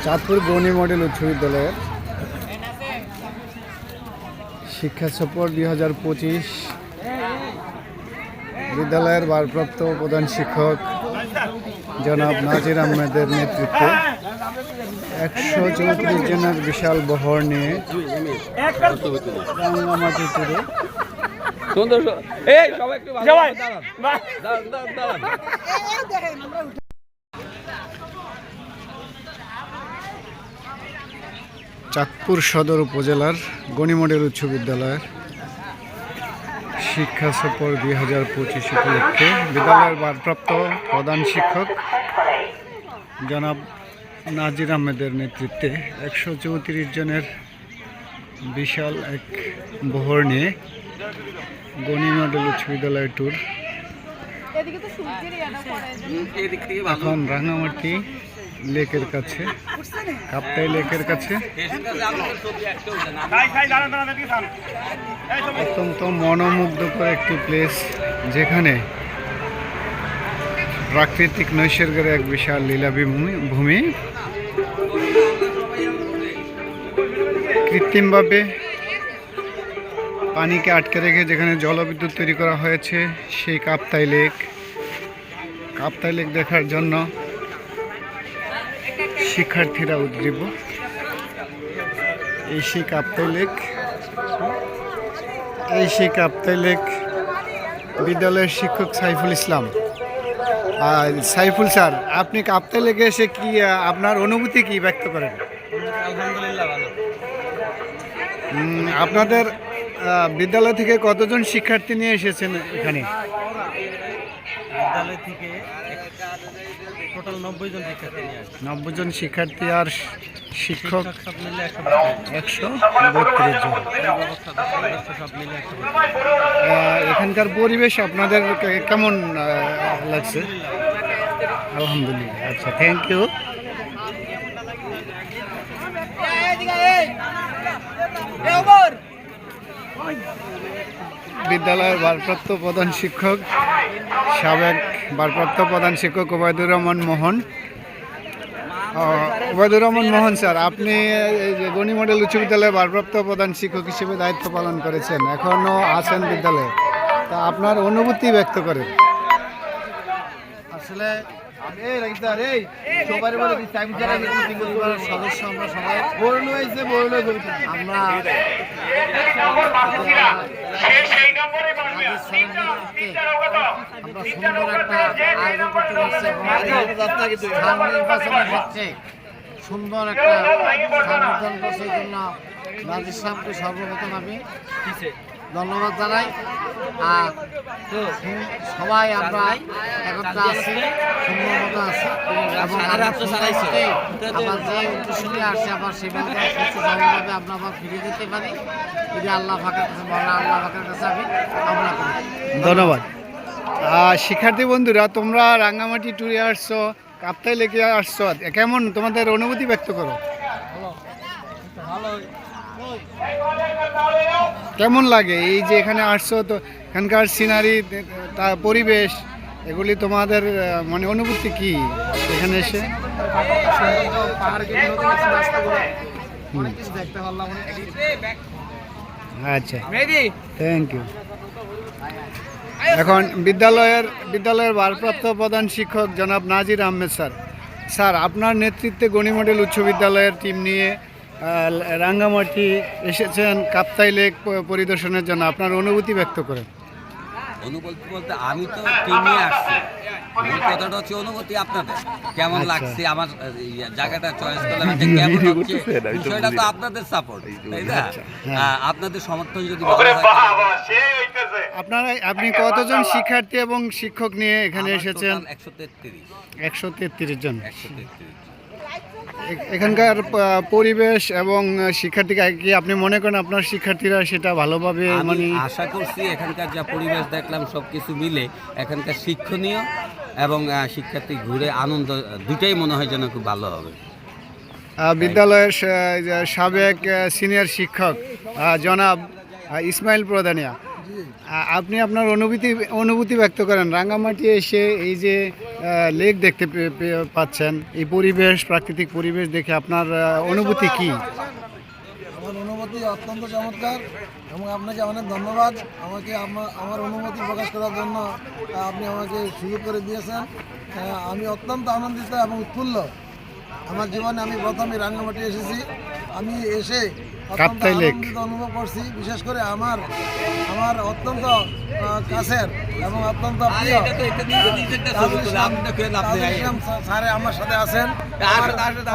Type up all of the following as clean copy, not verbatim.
Chandpur Gani model উচ্চ বিদ্যালয়ের শিক্ষা সফর 2025 বিদ্যালয়ের ভারপ্রাপ্ত প্রধান শিক্ষক জনাব নাজির আহমেদের নেতৃত্বে 134 জনের বিশাল বহর নিয়ে রাঙ্গামাটি ট্যুরে চাঁদপুর সদর উপজেলার গণি মডেল উচ্চ বিদ্যালয়ের শিক্ষা সফর 2025 উপলক্ষে বিদ্যালয়ের ভারপ্রাপ্ত প্রধান শিক্ষক জনাব নাজির আহমেদের নেতৃত্বে 134 জনের বিশাল এক বহর নিয়ে গণি মডেল উচ্চ বিদ্যালয়ের ট্যুর এখন রাঙ্গামাটি লেকের কাছে, কাপ্তাই লেকের কাছে অত্যন্ত মনোমুগ্ধকর একটি প্লেস, যেখানে প্রাকৃতিক নৈসর্গের এক বিশাল লীলাভূমি কৃত্রিমভাবে পানিকে আটকে রেখে যেখানে জলবিদ্যুৎ তৈরি করা হয়েছে সেই কাপ্তাই লেক দেখার জন্য শিক্ষার্থীরা উদ্গ্রীব। এই সেই কাপ্তাই লেক বিদ্যালয়ের শিক্ষক সাইফুল ইসলাম। সাইফুল স্যার, আপনি কাপ্তাই লেকে এসে কি আপনার অনুভূতি কি ব্যক্ত করেন? আলহামদুলিল্লাহ ভালো। আপনাদের বিদ্যালয় থেকে কতজন শিক্ষার্থী নিয়ে এসেছেন এখানে? বিদ্যালয় থেকে টোটাল 90 জন শিক্ষার্থী নিয়ে আসছে। 90 জন শিক্ষার্থী আর শিক্ষক সব মিলে 132 জন। সব মিলে এখানকার পরিবেশ আপনাদের কেমন লাগছে? আলহামদুলিল্লাহ। আচ্ছা, থ্যাংক ইউ। বিদ্যালয়ের ভারপ্রাপ্ত প্রধান শিক্ষক, সাবেক ভারপ্রাপ্ত প্রধান শিক্ষক ওবায়দুর রহমান মোহন স্যার, আপনি এই যে গণি মডেল উচ্চ বিদ্যালয়ের ভারপ্রাপ্ত প্রধান শিক্ষক হিসেবে দায়িত্ব পালন করেছেন, এখনও আছেন বিদ্যালয়ে, তা আপনার অনুভূতি ব্যক্ত করেন। আসলে সদস্য আমরা সবাই আমরা সুন্দর একটা আয়োজন করতে পারছি এবং নির্বাচনের ক্ষেত্রে সুন্দর একটা স্থান নির্ধারণ করছে। এই জন্য নাজির সাহেবকে সর্বপ্রথম আমি ধন্যবাদ জানাই। আর সবাই আমরা একত্রে আছি, সুন্দর মতো আছি এবং আবার যে উদ্দেশ্য নিয়ে আসছে আবার সেভাবে সুস্থভাবে আমরা আবার ফিরে যেতে পারি, যদি আল্লাহ পাকের কাছে আমি কামনা করি। ধন্যবাদ। শিক্ষার্থী বন্ধুরা, তোমরা রাঙ্গামাটি ট্যুরে আসছো, কাপ্তাই লেকে আসছো, কেমন তোমাদের অনুভূতি ব্যক্ত করো? কেমন লাগে এই যে এখানে আসছো, তো এখানকার সিনারি, পরিবেশ, এগুলি তোমাদের মানে অনুভূতি কি এখানে এসে? আচ্ছা, থ্যাংক ইউ। এখন বিদ্যালয়ের ভারপ্রাপ্ত প্রধান শিক্ষক জনাব নাজির আহমেদ স্যার, আপনার নেতৃত্বে গণি মডেল উচ্চ বিদ্যালয়ের টিম নিয়ে রাঙ্গামাটি এসেছেন কাপ্তাই লেক পরিদর্শনের জন্য, আপনার অনুভূতি ব্যক্ত করেন। অনুভূতি বলতে আমি তো টিমে আসছি, মূল কথাটা হচ্ছে অনুভূতি আপনাদের কেমন লাগছে, আমার জায়গাটা চয়েস করলাম, কেমন হচ্ছে, বিষয়টা তো আপনাদের সাপোর্ট, তাই না? আপনাদের সমর্থন যদি ভালো হয়। আপনি কতজন শিক্ষার্থী এবং শিক্ষক নিয়ে এখানে এসেছেন? 133 জন। এখানকার পরিবেশ এবং শিক্ষার্থীকে কি আপনি মনে করেন আপনার শিক্ষার্থীরা সেটা ভালোভাবে মানে? আশা করছি এখানকার যা পরিবেশ দেখলাম সব কিছু মিলে এখানকার শিক্ষণীয় এবং শিক্ষার্থী ঘুরে আনন্দ দুটাই মনে হয় যেন খুব ভালো হবে। বিদ্যালয়ের সাবেক সিনিয়র শিক্ষক জনাব ইসমাইল প্রধানিয়া, আপনি আপনার অনুভূতি ব্যক্ত করেন রাঙ্গামাটি এসে এই যে লেক দেখতে পাচ্ছেন, এই পরিবেশ, প্রাকৃতিক পরিবেশ দেখে আপনার অনুভূতি কি? আমার অনুমতি অত্যন্ত চমৎকার এবং আপনাকে অনেক ধন্যবাদ আমাকে আমার অনুমতি প্রকাশ করার জন্য আপনি আমাকে সুযোগ করে দিয়েছেন। আমি অত্যন্ত আনন্দিত এবং উৎফুল্ল। আমার জীবনে আমি প্রথমে রাঙ্গামাটি এসেছি, আমি এসে অত্যন্ত কাপ্তাই লেক আনন্দিত অনুভব করছি। বিশেষ করে আমার অত্যন্ত কাছের এবং অত্যন্ত প্রিয় স্যারে আমার সাথে আছেন,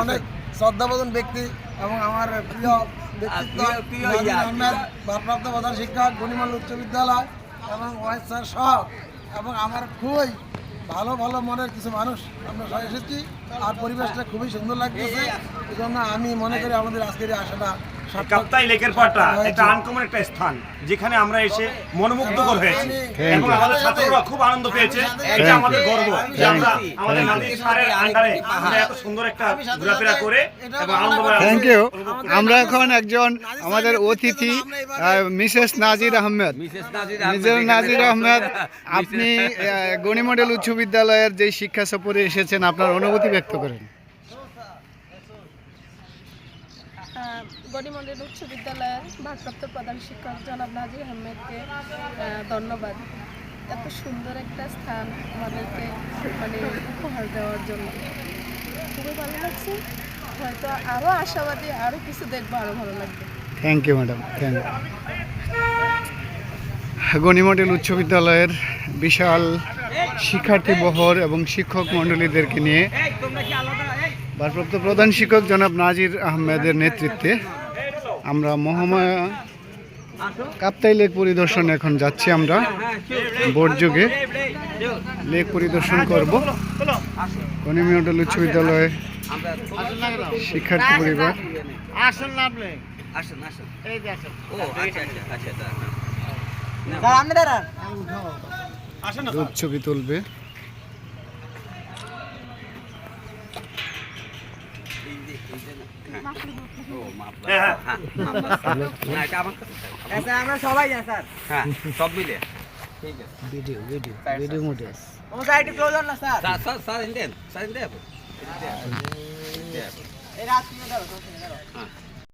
অনেক শ্রদ্ধাবোধন ব্যক্তি এবং আমার প্রিয় ব্যক্তিত্ব নাজির আহমেদ, ভারপ্রাপ্ত প্রধান শিক্ষক, গণিমণ্ডল উচ্চ বিদ্যালয় এবং ওয়াইস স্যার সহ, এবং আমার খুবই ভালো মনের কিছু মানুষ আমরা সবাই এসেছি। আর পরিবেশটা খুবই সুন্দর লাগতেছে, এই জন্য আমি মনে করি আমাদের আজকের এই আশাটা কাপ্তাই লেকের পাড়টা একটা আনকমন একটা স্থান, যেখানে আমরা এসে মনোমুগ্ধকর হয়েছি এবং আমাদের ছাত্ররা খুব আনন্দ পেয়েছে। এটা আমাদের গর্ব যে আমরা আমাদের নাজির স্যারের আন্ডারে আমরা এত সুন্দর একটা ঘোরাফেরা করে এবং আনন্দময়। Thank you. আমরা এখন একজন আমাদের অতিথি মিসেস নাজির আহমেদ। নাজির আহমেদ, আপনি গণিমণ্ডল উচ্চ বিদ্যালয়ের যে শিক্ষা সফরে এসেছেন, আপনার অনুভূতি ব্যক্ত করেন। গণিমণ্ডল উচ্চ বিদ্যালয়ের ভারপ্রাপ্ত প্রধান শিক্ষক জনাব নাজির আহমেদকে ধন্যবাদ এত সুন্দর একটা স্থান আমাদেরকে উপহার দেওয়ার জন্য। খুবই ভালো লাগছে, হয়তো আরও আশাবাদী, আরও কিছু দেখবো, আরও ভালো লাগবে। Thank you madam, thank you. Ganimandal উচ্চ বিদ্যালয়ের বিশাল শিক্ষার্থী বহর এবং শিক্ষক মণ্ডলীদেরকে নিয়ে ভারপ্রাপ্ত প্রধান শিক্ষক জনাব নাজির আহমেদের নেতৃত্বে আমরা মহামায়া কাপ্তাই লেক পরিদর্শনে এখন যাচ্ছি। আমরা বোটযোগে লেক পরিদর্শন করব। গণিমণ্ডল উচ্চ বিদ্যালয়ে শিক্ষার্থী পরিবার গ্রুপ ছবি তুলবে। আমরা সবাই জানি স্যার, হ্যাঁ সব মিলে ঠিক আছে। ভিডিও মোডে ও সাইড ক্লোজ না স্যার, স্যার ইন্ডিয়ান এই রাত 3 দাও। হ্যাঁ